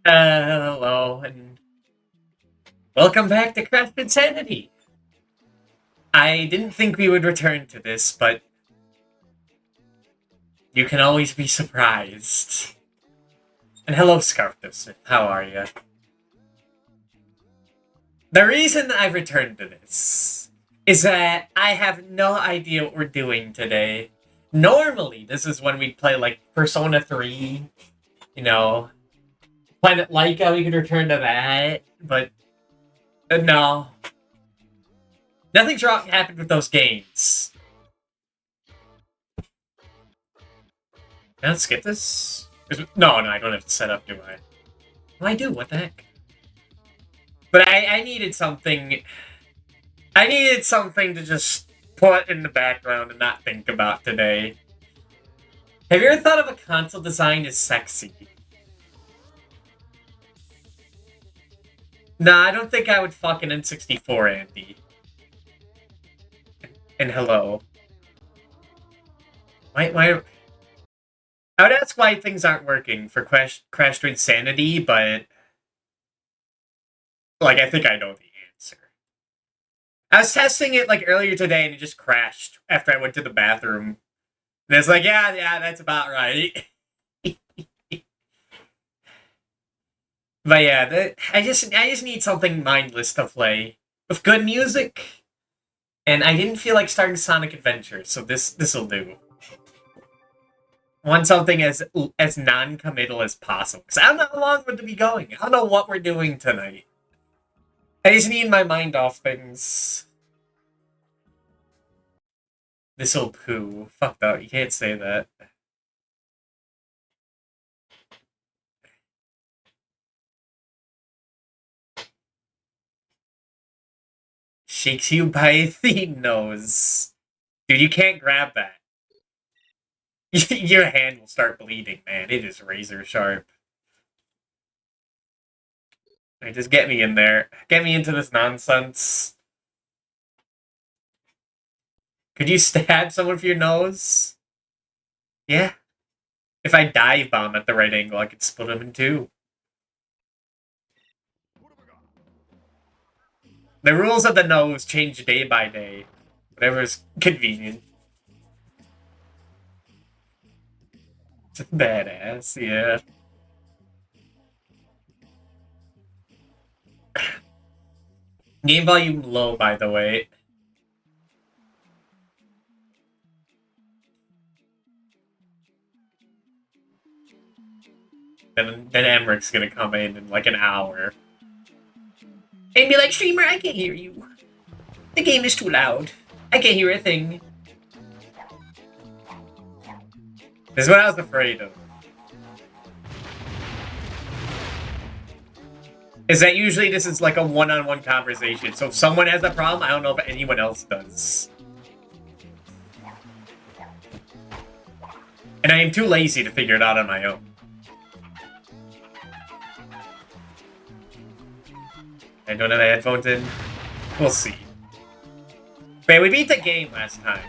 Hello, and welcome back to Twinsanity. I didn't think we would return to this, but you can always be surprised. And hello, Scarfdus. How are you? The reason I've returned to this is that I have no idea what we're doing today. Normally, this is when we play, like, Persona 3, you know, Planet Laika, we could return to that, but no. Nothing's wrong happened with those games. Can I skip this? No, I don't have to set up, do I? Well, I do, what the heck? But I needed something... I needed something to just put in the background and not think about today. Have you ever thought of a console design as sexy? Nah, I don't think I would fuck an N64, Andy. And hello. Why... I would ask why things aren't working for Crash Twinsanity, but... Like, I think I know the answer. I was testing it, like, earlier today, and it just crashed after I went to the bathroom. And it's like, yeah, that's about right. But yeah, I just need something mindless to play. With good music. And I didn't feel like starting Sonic Adventure, so this'll do. Want something as non-committal as possible. Because I don't know how long we're to be going. I don't know what we're doing tonight. I just need my mind off things. This'll poo. Fuck that. You can't say that. Shakes you by the nose. Dude, you can't grab that. Your hand will start bleeding, man. It is razor sharp. Right, just get me in there. Get me into this nonsense. Could you stab someone with your nose? Yeah. If I dive bomb at the right angle, I could split them in two. The rules of the nose change day by day. Whatever's convenient. Badass, yeah. Game volume low, by the way. Then Emmerich gonna come in like an hour. And be like, streamer, I can't hear you. The game is too loud. I can't hear a thing. This is what I was afraid of. Is that usually this is like a one-on-one conversation. So if someone has a problem, I don't know if anyone else does. And I am too lazy to figure it out on my own. I don't have the headphones in. We'll see. But we beat the game last time.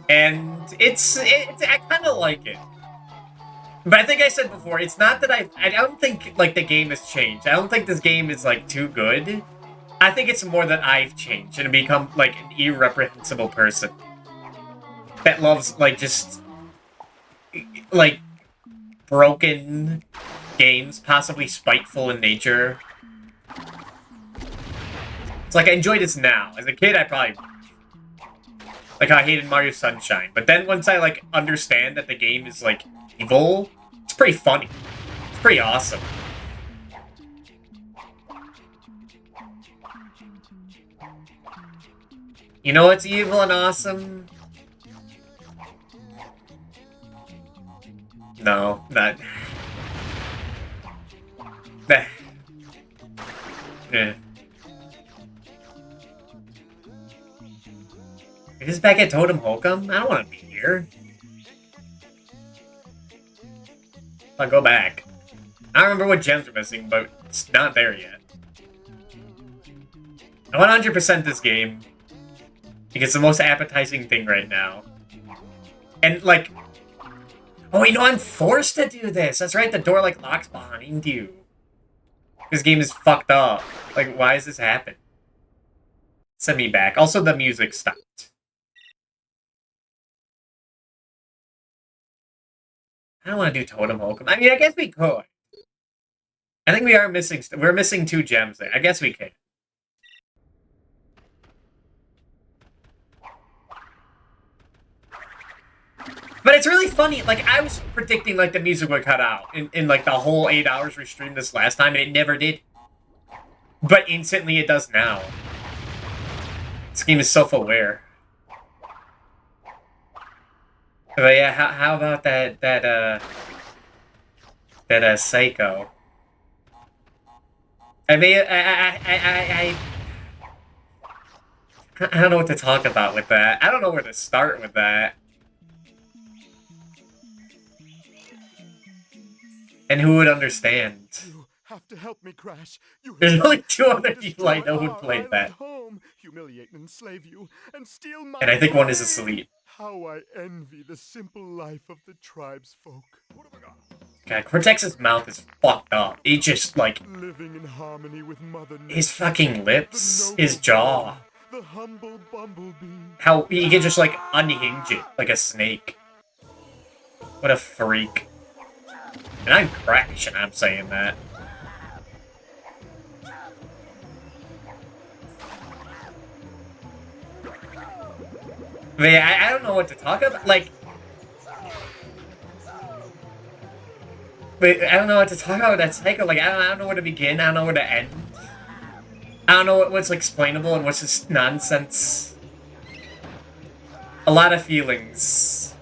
And I kind of like it. But I think I said before, it's not that I don't think, like, the game has changed. I don't think this game is, like, too good. I think it's more that I've changed and become, like, an irreprehensible person. That loves, like, just, like, broken games, possibly spiteful in nature. It's like, I enjoy this now. As a kid, I probably... Like, I hated Mario Sunshine. But then once I, like, understand that the game is, like, evil, it's pretty funny. It's pretty awesome. You know what's evil and awesome? No, not... Yeah. Is this back at Totem Holcomb? I don't want to be here. I'll go back. I don't remember what gems are missing, but it's not there yet. I 100% this game. Because it's the most appetizing thing right now. And, like... Oh wait, no, I'm forced to do this. That's right, the door like locks behind you. This game is fucked up. Like, why does this happen? Send me back. Also, the music stopped. I don't want to do Totem Hokum. I mean, I guess we could. I think we are missing... We're missing 2 gems there. I guess we could. But it's really funny. Like, I was predicting, like, the music would cut out in like, the whole 8 hours we streamed this last time, and it never did. But instantly it does now. This game is self-aware. But yeah, how about that Psycho? I don't know what to talk about with that. I don't know where to start with that. And who would understand? You have to help me, Crash. There's only 2 other people I know who played that. Home, humiliate and enslave you, and steal my And I think one is asleep. How I envy the simple life of the tribe's folk. God, Cortex's mouth is fucked up. He just, like... Living in harmony with Mother Nature, his fucking lips, his jaw. the humble bumblebee. How he can just, like, unhinge it like a snake. What a freak. And I'm Crash, and I'm saying that. But yeah, I don't know what to talk about. Like... But I don't know what to talk about with that Psycho. Like, I don't know where to begin. I don't know where to end. I don't know what's explainable and what's just nonsense. A lot of feelings.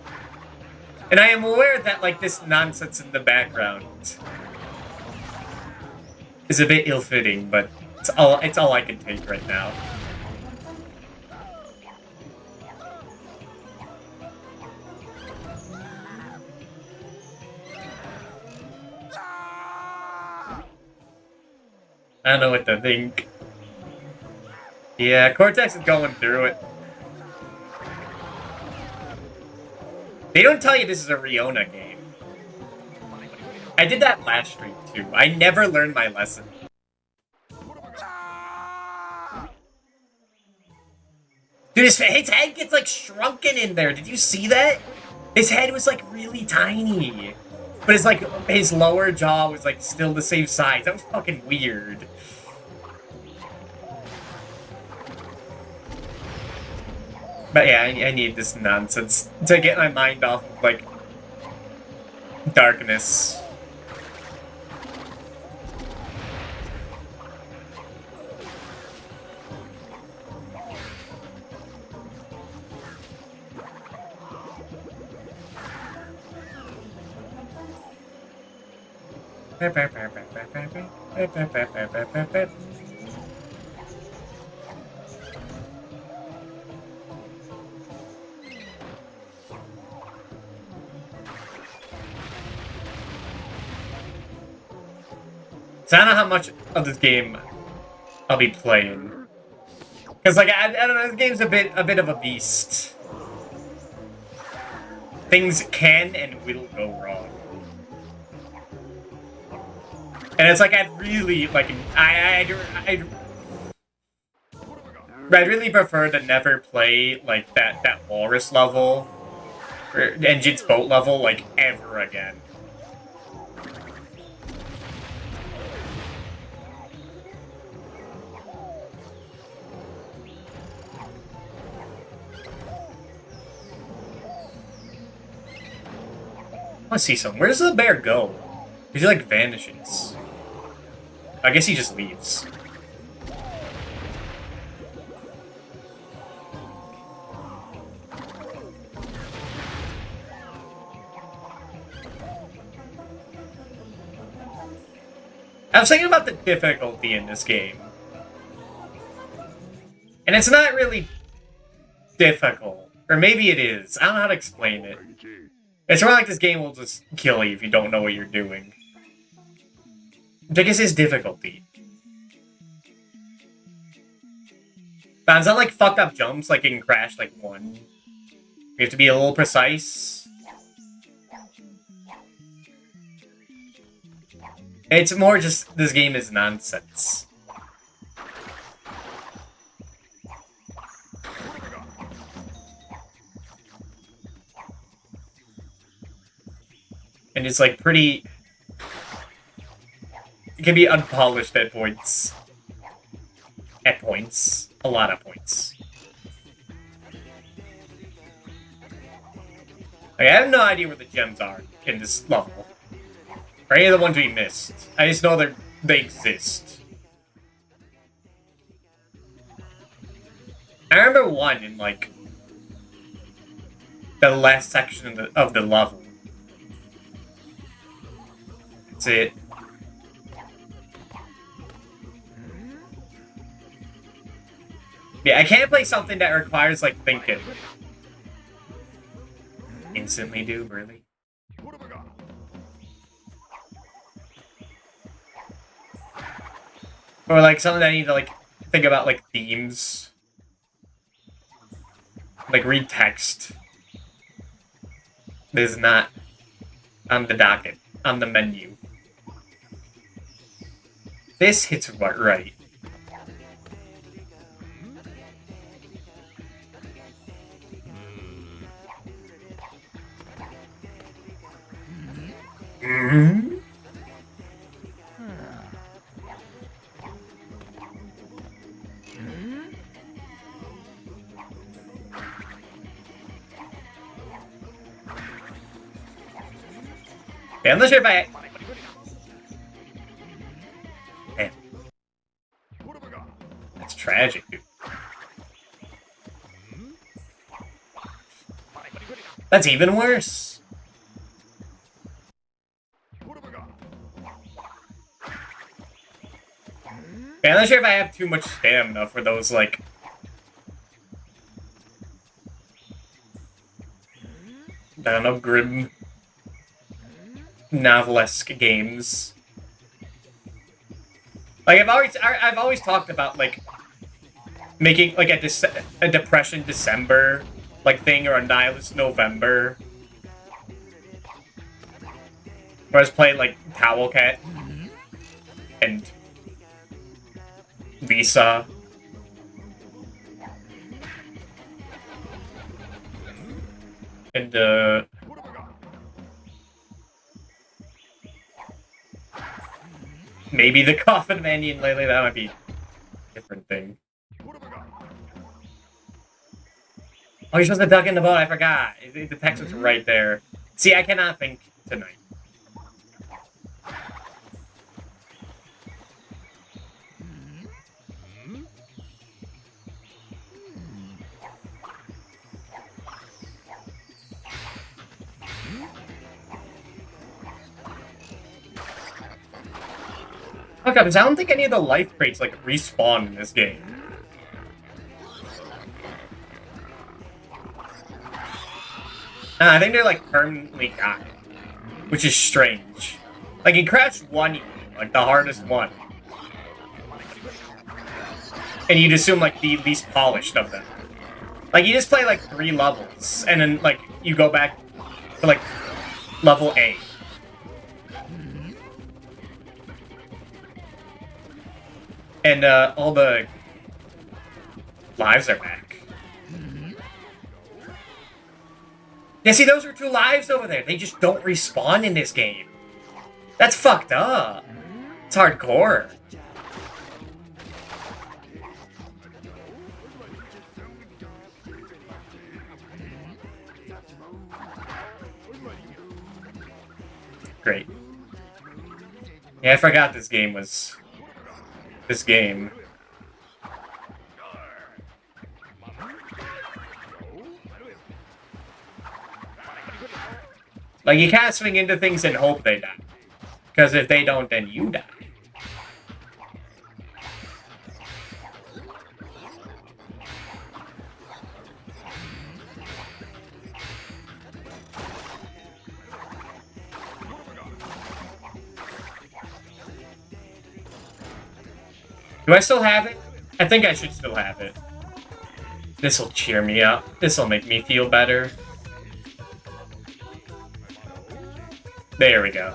And I am aware that, like, this nonsense in the background is a bit ill-fitting, but it's all I can take right now. I don't know what to think. Yeah, Cortex is going through it. They don't tell you this is a Riona game. I did that last stream, too. I never learned my lesson. Dude, his head gets, like, shrunken in there. Did you see that? His head was, like, really tiny. But it's like, his lower jaw was, like, still the same size. That was fucking weird. But yeah, I need this nonsense to get my mind off of, like, darkness. So I don't know how much of this game I'll be playing. Because, like, I don't know, this game's a bit of a beast. Things can and will go wrong. And it's like, I'd really, like, I'd really prefer to never play, like, that walrus level, or Engine's boat level, like, ever again. I want to see something. Where does the bear go? He like vanishes. I guess he just leaves. I was thinking about the difficulty in this game. And it's not really difficult. Or maybe it is. I don't know how to explain it. It's more like this game will just kill you if you don't know what you're doing. Which I guess is difficulty. But it's not like fucked up jumps like in Crash like 1. You have to be a little precise. It's more just, this game is nonsense. And it's like pretty... It can be unpolished at points. At points. A lot of points. Like, I have no idea where the gems are in this level. Or any of the ones we missed. I just know they exist. I remember one in, like, the last section of the level. That's it. Yeah, I can't play something that requires, like, thinking. Instantly do, really? Or, like, something that I need to, like, think about, like, themes. Like, read text. This is not on the docket, on the menu. This hits right. Mm-hmm. Yeah, I'm not sure if I... Damn. That's tragic, dude. That's even worse. Yeah, I'm not sure if I have too much stamina for those, like... I don't know, grim... novelesque games. Like, I've always talked about, like, making, like, a Depression December, like, thing, or a Nihilist November. Where I was playing, like, Towel Cat. And... Lisa. And, maybe the Coffin Minion lately, that might be a different thing. Oh, you're supposed to duck in the boat, I forgot. The text was right there. See, I cannot think tonight. Okay, because I don't think any of the life crates, like, respawn in this game. I think they're, like, permanently gone. Which is strange. Like, in Crash 1, like, the hardest one. And you'd assume, like, the least polished of them. Like, you just play, like, 3 levels, and then, like, you go back to, like, level A. And, all the lives are back. Yeah, see, those were 2 lives over there. They just don't respawn in this game. That's fucked up. It's hardcore. Great. Yeah, I forgot this game was... this game. Like, you can't swing into things and hope they die. Because if they don't, then you die. Do I still have it? I think I should still have it. This'll cheer me up. This'll make me feel better. There we go.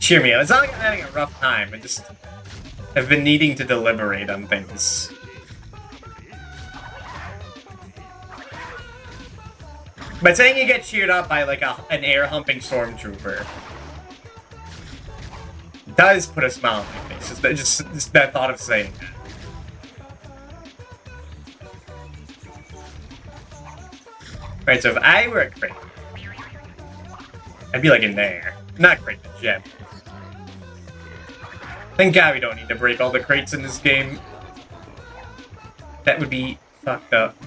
cheer me up. It's not like I'm having a rough time. I just have been needing to deliberate on things. But saying you get cheered up by like an air-humping stormtrooper does put a smile on my face. Just that thought of saying that. Right, so if I were a crate, I'd be like in there. Not crate, but gem. Thank God we don't need to break all the crates in this game. That would be fucked up.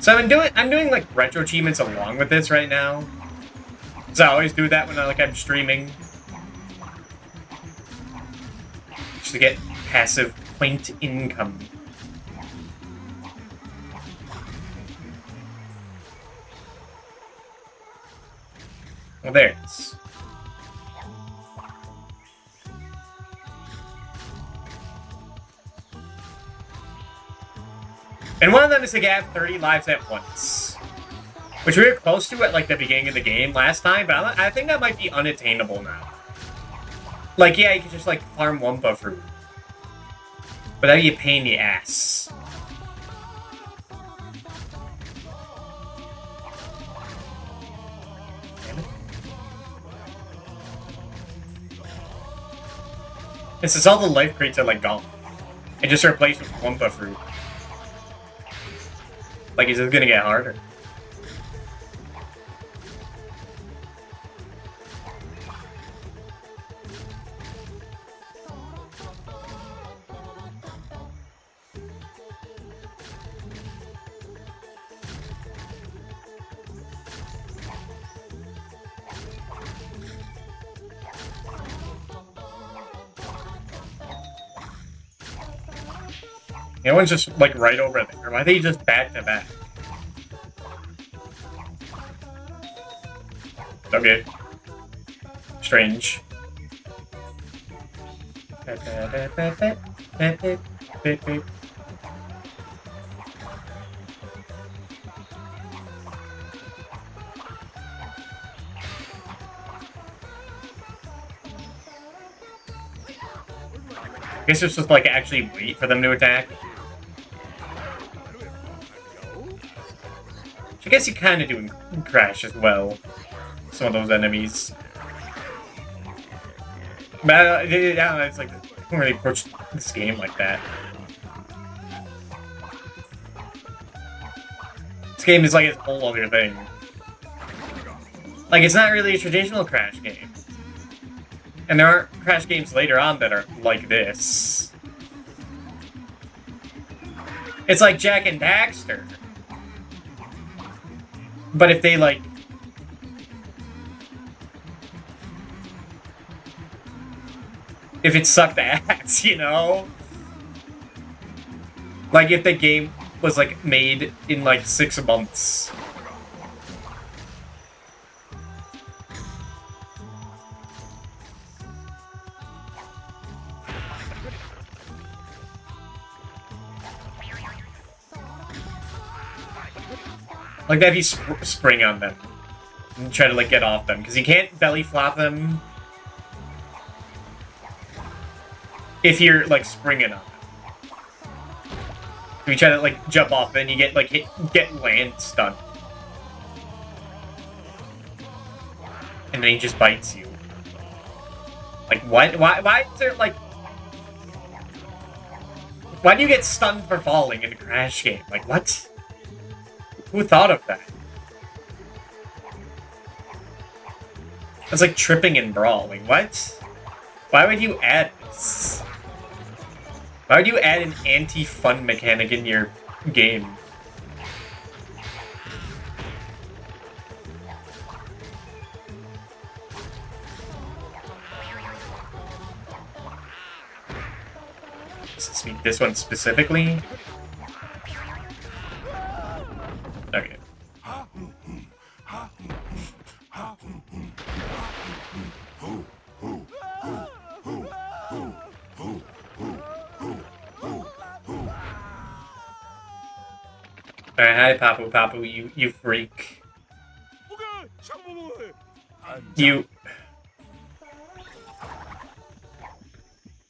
So I'm doing like retro achievements along with this right now. So I always do that when I'm streaming. Just to get passive point income. Well, there it is. And one of them is to have 30 lives at once. Which we were close to at like the beginning of the game last time, but I think that might be unattainable now. Like, yeah, you can just like farm Wumpa fruit. But that'd be a pain in the ass. Damn it. And since all the life crates are like gone, and just replaced with Wumpa fruit. Like, is this gonna get harder? The one's just, like, right over there. Why are they just back to back? Okay. Strange. I guess it's just, like, actually wait for them to attack. I guess you kind of do in Crash as well. Some of those enemies. But yeah, it's like, I don't really approach this game like that. This game is like its whole other thing. Like, it's not really a traditional Crash game. And there aren't Crash games later on that are like this. It's like Jak and Daxter. But if they, like... If it sucked ass, you know? Like, if the game was, like, made in, like, 6 months. Like that if you spring on them and try to like get off them, because you can't belly flop them if you're like springing on them. If you try to like jump off, then you get like get land stunned, and then he just bites you. Like what? Why is there like? Why do you get stunned for falling in a Crash game? Like what? Who thought of that? It's like tripping and brawling. What? Why would you add this? Why would you add an anti-fun mechanic in your game? This one specifically? Okay. Alright, hi, Papu Papu, you freak. You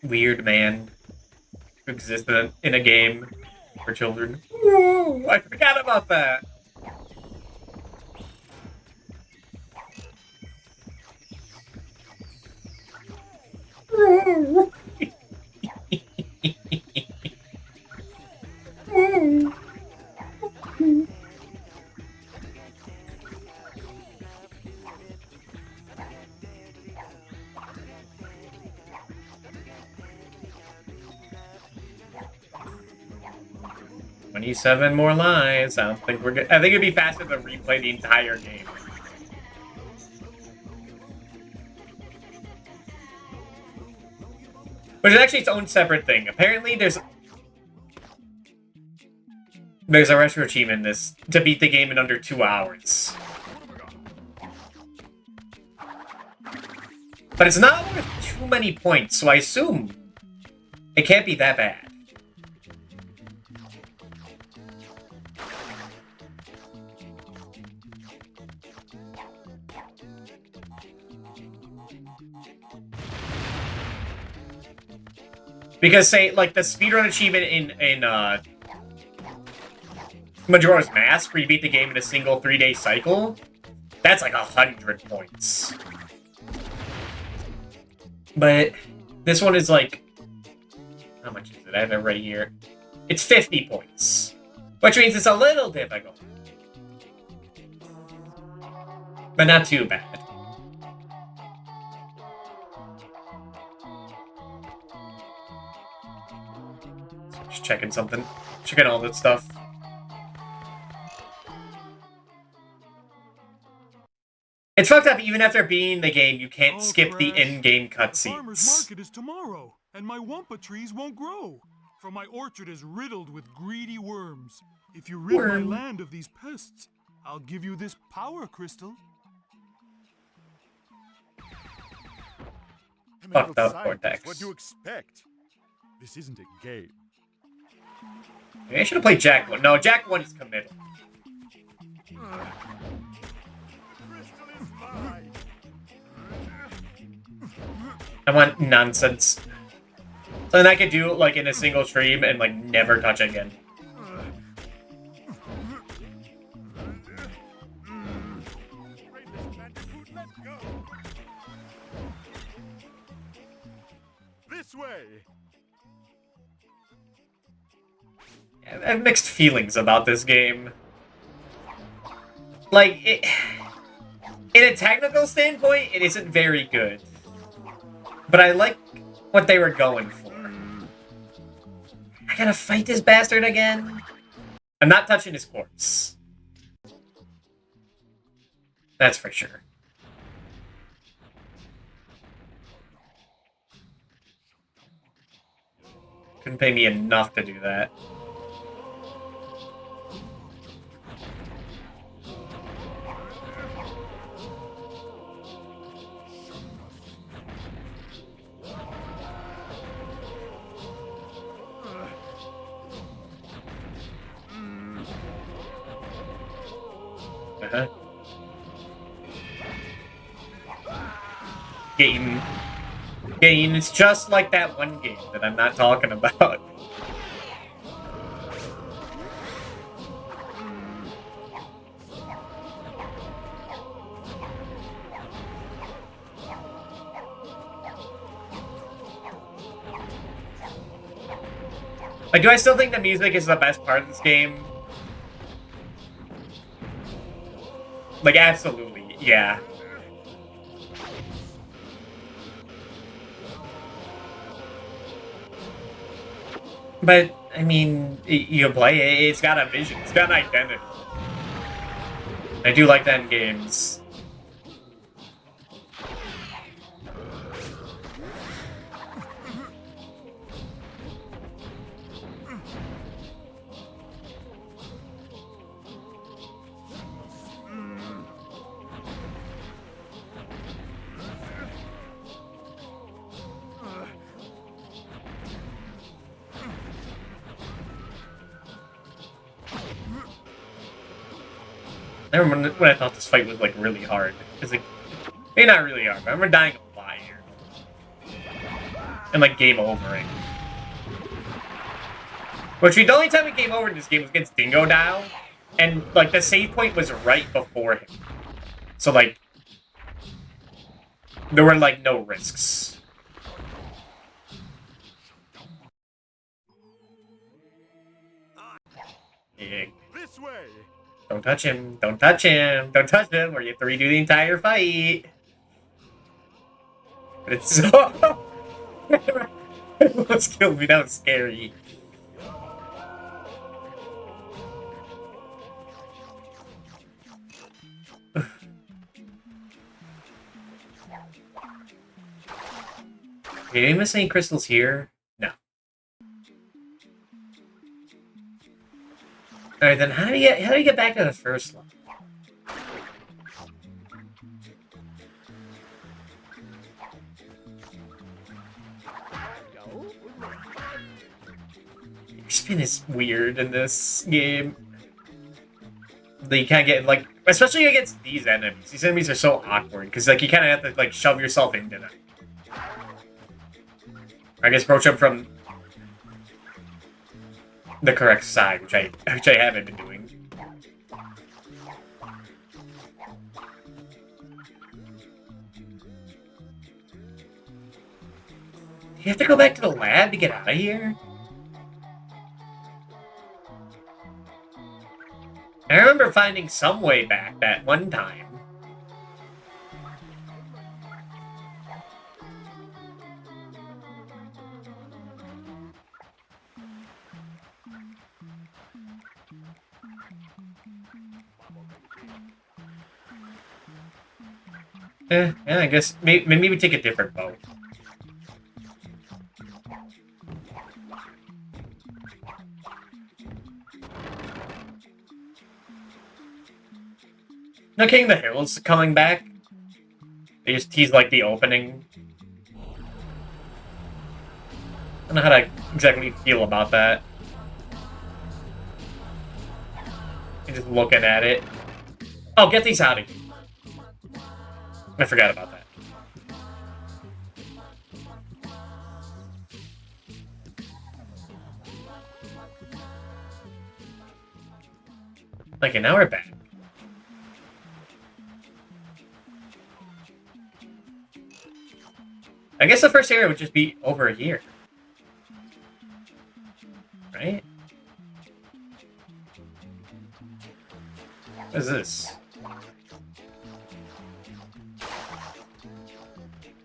weird man who exists in a game for children. Ooh, I forgot about that. Ooh. Ooh. 27 more lives. I don't think we're good. I think it'd be faster to replay the entire game. Which is actually its own separate thing. Apparently, there's a retro achievement in this to beat the game in under 2 hours. But it's not worth too many points, so I assume it can't be that bad. Because, say, like, the speedrun achievement in Majora's Mask, where you beat the game in a single 3-day cycle, that's like 100 points. But this one is like... How much is it? I have it right here. It's 50 points. Which means it's a little difficult. But not too bad. Just checking something. Checking all that stuff. It's fucked up. Even after beating the game, you can't skip the in-game cutscenes. The farmer's market is tomorrow, and my wampa trees won't grow. For my orchard is riddled with greedy worms. If you rid my land of these pests, I'll give you this power crystal. Fucked up Cortex. What do you expect? This isn't a game. Maybe I should have played Jack 1. No, Jack 1 is committed. I want nonsense. Something I could do, like, in a single stream and, like, never touch again. This way. I have mixed feelings about this game. Like, in a technical standpoint, it isn't very good. But I like what they were going for. I gotta fight this bastard again? I'm not touching his corpse. That's for sure. Couldn't pay me enough to do that. Game. It's just like that one game that I'm not talking about. Like, do I still think the music is the best part of this game? Like, absolutely, yeah. But, I mean, you play it, it's got a vision, it's got an identity. I do like that in games. I remember when I thought this fight was like really hard. It's like, maybe not really hard, but I remember dying a lot here. And like game overing. Which the only time we game over in this game was against Dingo Dow. And like the save point was right before him. So like there were like no risks. Yeah. This way. Don't touch him. Don't touch him. Don't touch him, or you have to redo the entire fight. But it's so... It almost killed me. That was scary. Okay, did I miss any crystals here? No. Alright, then how do you get back to the first level? Spin is weird in this game. You can't get, like, especially against these enemies. These enemies are so awkward, because, like, you kind of have to, like, shove yourself into them. I guess approach them from the correct side, which I haven't been doing. Do you have to go back to the lab to get out of here? I remember finding some way back that one time. Yeah, I guess maybe we take a different boat. No, King of the Hills coming back. They just tease like the opening. I don't know how to exactly feel about that. I'm just looking at it. Oh, get these out of here. I forgot about that. Okay, now we're back. I guess the first area would just be over here. Right? What is this?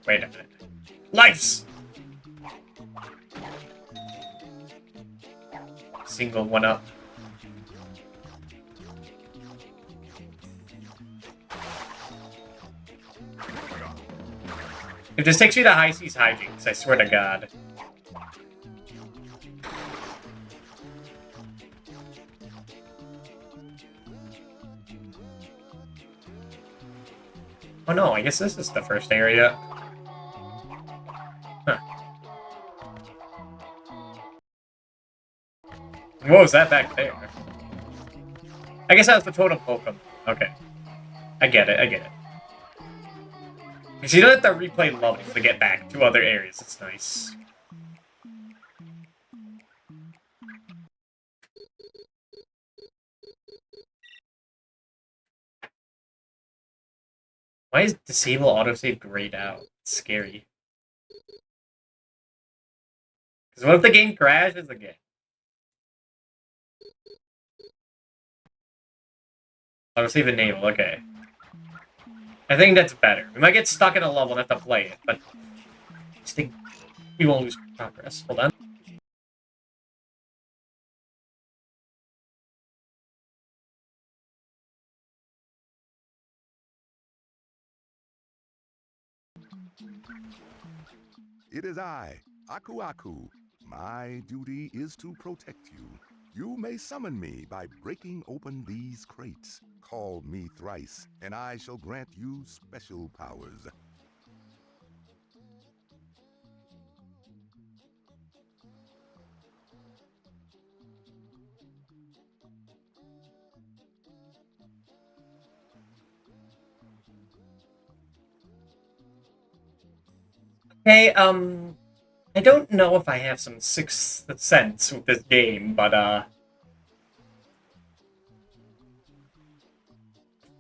Wait a minute. Lights! Single one up. If this takes me to High Seas Hijinks, I swear to God. Oh no, I guess this is the first area. Huh. What was that back there? I guess that was the totem Pokemon. Okay. I get it, I get it. Because you don't have to replay levels to get back to other areas. It's nice. Why is disable autosave grayed out? It's scary. Because what if the game crashes again? Autosave enable, okay. I think that's better. We might get stuck in a level and have to play it, but I think we won't lose progress. Hold on. It is I, Aku Aku. My duty is to protect you. You may summon me by breaking open these crates. Call me thrice, and I shall grant you special powers. Hey, I don't know if I have some sixth sense with this game, but,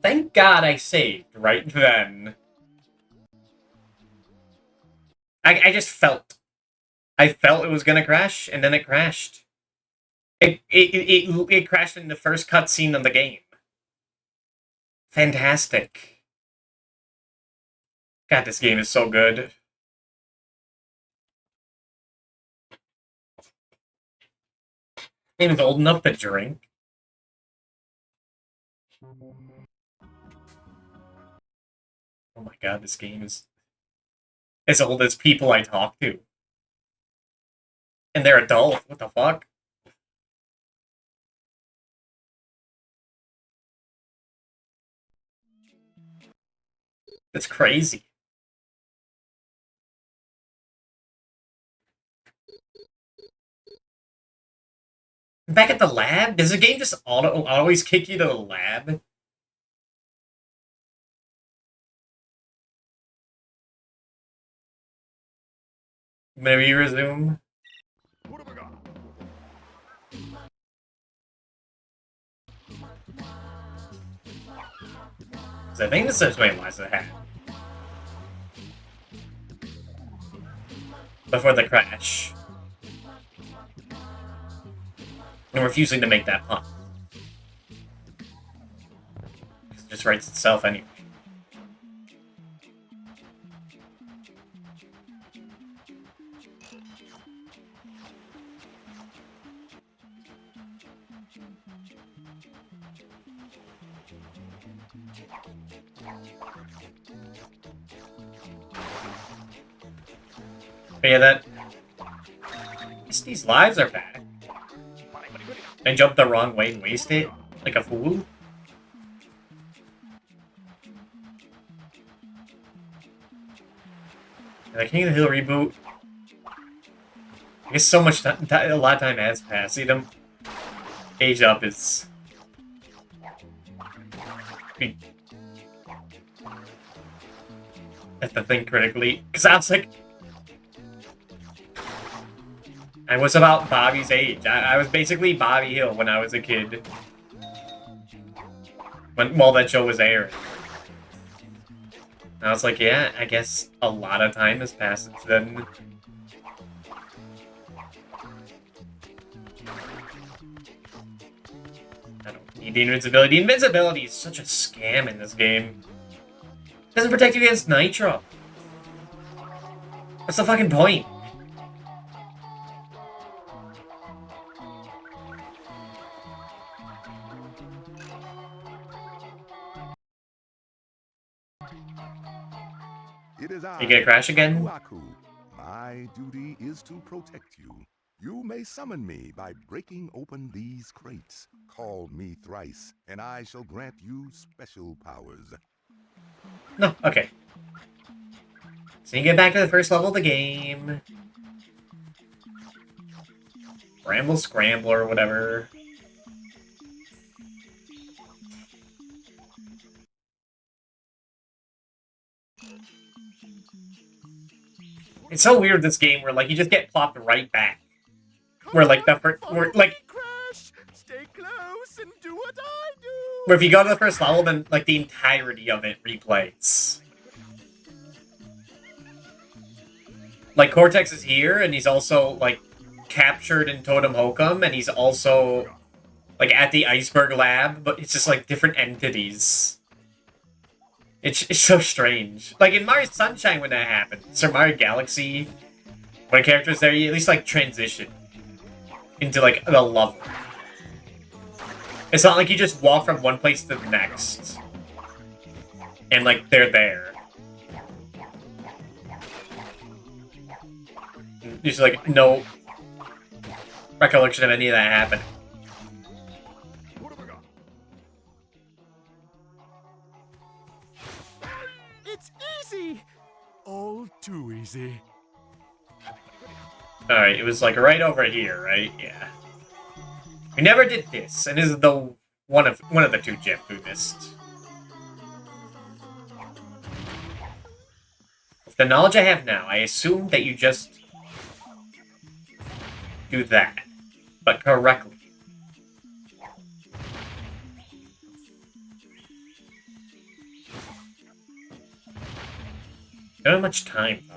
thank God I saved right then. I just felt. I felt it was gonna crash, and then it crashed. It crashed in the first cutscene of the game. Fantastic. God, this game is so good. Game is old enough to drink. Oh my god, this game is as old as people I talk to. And they're adults. What the fuck? That's crazy. Back at the lab? Does the game just always kick you to the lab? Maybe resume? What have I got? So I think this is why why it happened. Before the crash. And refusing to make that pun. It just writes itself anyway. But yeah, that... At least these lives are back. I jumped the wrong way and wasted it? Like a fool? The King of the Hill reboot. I guess so much time, a lot of time has passed. See them age up is... I have to think critically. Because I was like... I was about Bobby's age. I was basically Bobby Hill when I was a kid. While that show was airing. And I was like, yeah, I guess a lot of time has passed since then. I don't need the invincibility. Invincibility is such a scam in this game. It doesn't protect you against Nitro. What's the fucking point? It is I. You gonna crash again? Aku. My duty is to protect you. You may summon me by breaking open these crates. Call me thrice, and I shall grant you special powers. No, okay. So you get back to the first level of the game. Bramble Scrambler or whatever. It's so weird, this game, where, like, you just get plopped right back. Where, like, the first... Where, like... Crash! Stay close and do what I do! Where if you go to the first level, then, like, the entirety of it replays. Like, Cortex is here, and he's also, like, captured in Totem Hokum, and he's also, like, at the Iceberg Lab, but it's just, like, different entities. It's so strange. Like, in Mario Sunshine when that happened, Super Mario Galaxy, when a character's there, you at least, like, transition into, like, the level. It's not like you just walk from one place to the next. And, like, they're there. There's, like, no recollection of any of that happening. It's easy! All too easy. Alright, it was, like, right over here, right? Yeah. We never did this, and this is the one of the two Jeff who missed. the knowledge I have now, I assume that you just do that, but correctly. Don't have much time, though.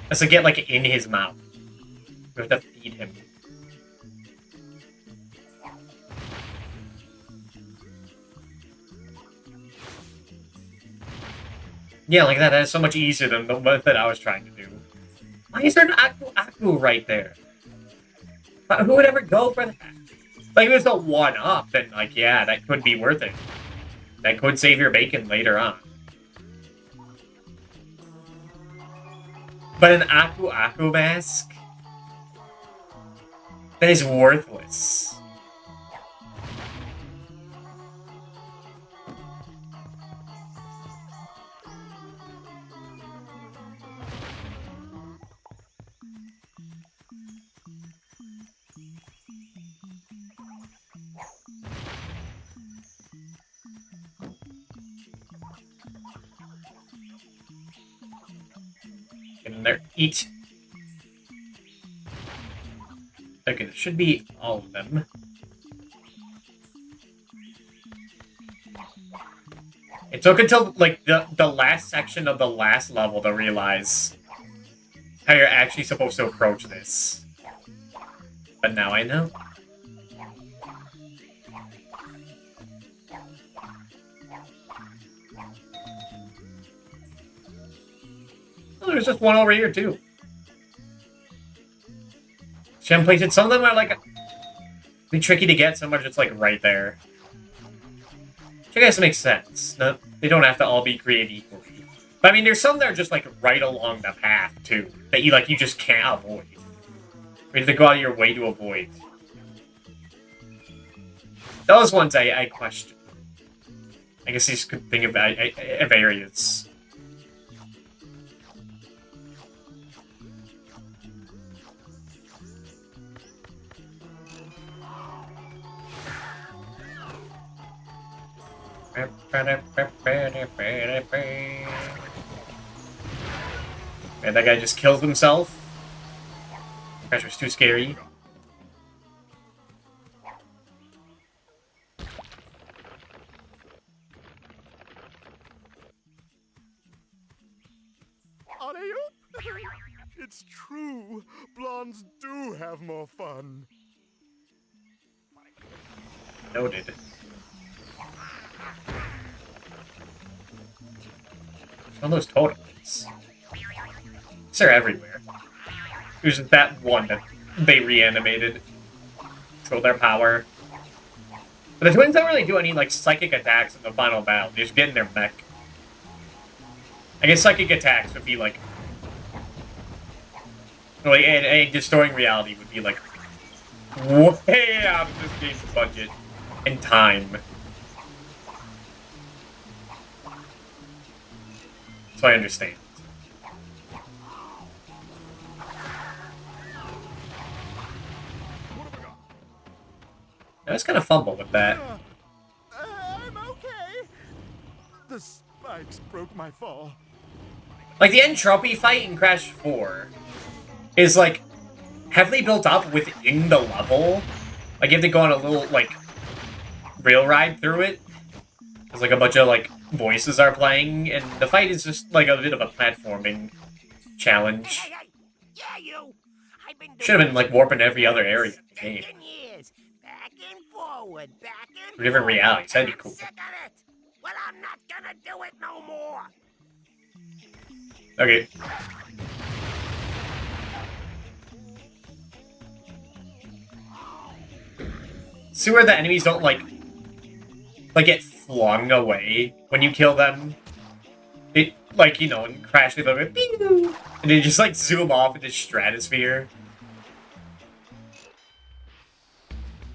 Has to get, like, in his mouth. We have to feed him. Yeah, like that. That is so much easier than the method I was trying to do. Why is there an Aku right there? Who would ever go for that? Like, if it was a 1-up, then, like, yeah, that could be worth it. That could save your bacon later on. But an Aku mask? That is worthless. Get in there, eat. Okay, it should be all of them. It took until, like, the last section of the last level to realize how you're actually supposed to approach this. But now I know. Oh, there's just one over here, too. Gem plated. Some of them are, like, be tricky to get. Some are just, like, right there. Which I guess makes sense. No, they don't have to all be created equally. But, I mean, there's some that are just, like, right along the path, too. That you just can't avoid. You have to go out of your way to avoid. Those ones I question. I guess you just could think of areas. Man, that guy just kills himself. Pressure's too scary. It's true. Blondes do have more fun. Noted. All those totems. They're everywhere. There's just that one that they reanimated. Control their power. But the twins don't really do any, like, psychic attacks in the final battle. They just get in their mech. I guess psychic attacks would be, like... Like, and destroying reality would be, like, way out of this game's budget and time. So I understand. I was kind of fumble with that. I'm okay. The spikes broke my fall. Like, the entropy fight in Crash 4 is, like, heavily built up within the level. Like, you have to go on a little, like, rail ride through it. There's, like, a bunch of, like, voices are playing, and the fight is just, like, a bit of a platforming challenge. Should have been, like, warping every other area in the game. For different realities, that'd be cool. Well, I'm not gonna do it no more. Okay. See where the enemies don't, like, get flung away when you kill them? It, like, you know, and Crash, they go, and they just, like, zoom off into stratosphere.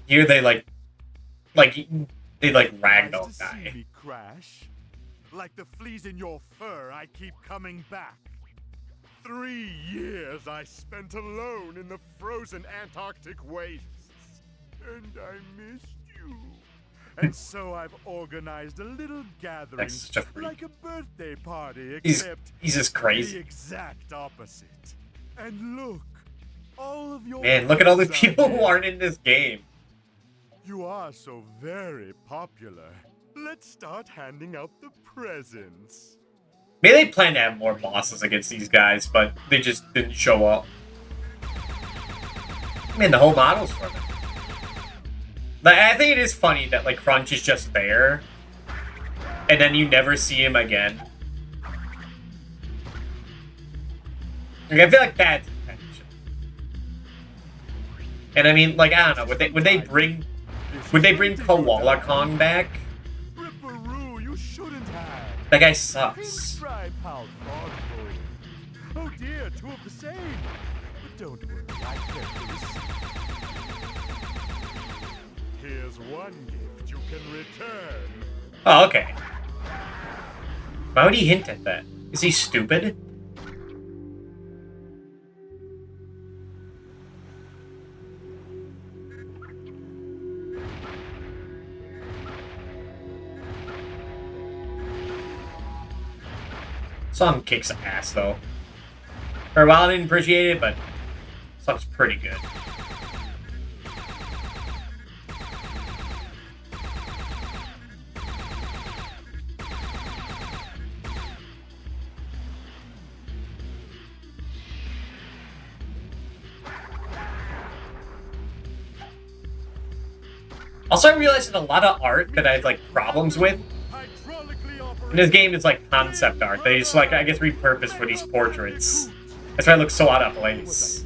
Here they, like, ragdoll die. Me crash. Like the fleas in your fur, I keep coming back. 3 years I spent alone in the frozen Antarctic wastes. And I missed you. And so I've organized a little gathering, That's such a freak. like a birthday party, He's except just the crazy. exact opposite. And look, all of your Man, look at all the friends are people who here. aren't in this game. You are so very popular. Let's start handing out the presents. Maybe they plan to have more bosses against these guys, but they just didn't show up. Man, the whole model's for them. Like, I think it is funny that like Crunch is just there, and then you never see him again. Like, I feel like that's intention. And I mean, like, I don't know, would they bring Koala Kong back? Ripperoo, you shouldn't have. That guy sucks. Try how thoughtful. Oh dear, two of the same. But don't worry, I kept this. Here's one gift you can return. Oh, okay. Why would he hint at that? Is he stupid? Song kicks ass, though. For a while, I didn't appreciate it, but song's pretty good. Also, I realized that a lot of art that I have, like, problems with in this game is, like, concept art. They just, like, I guess, repurposed for these portraits. That's why it looks so out of place.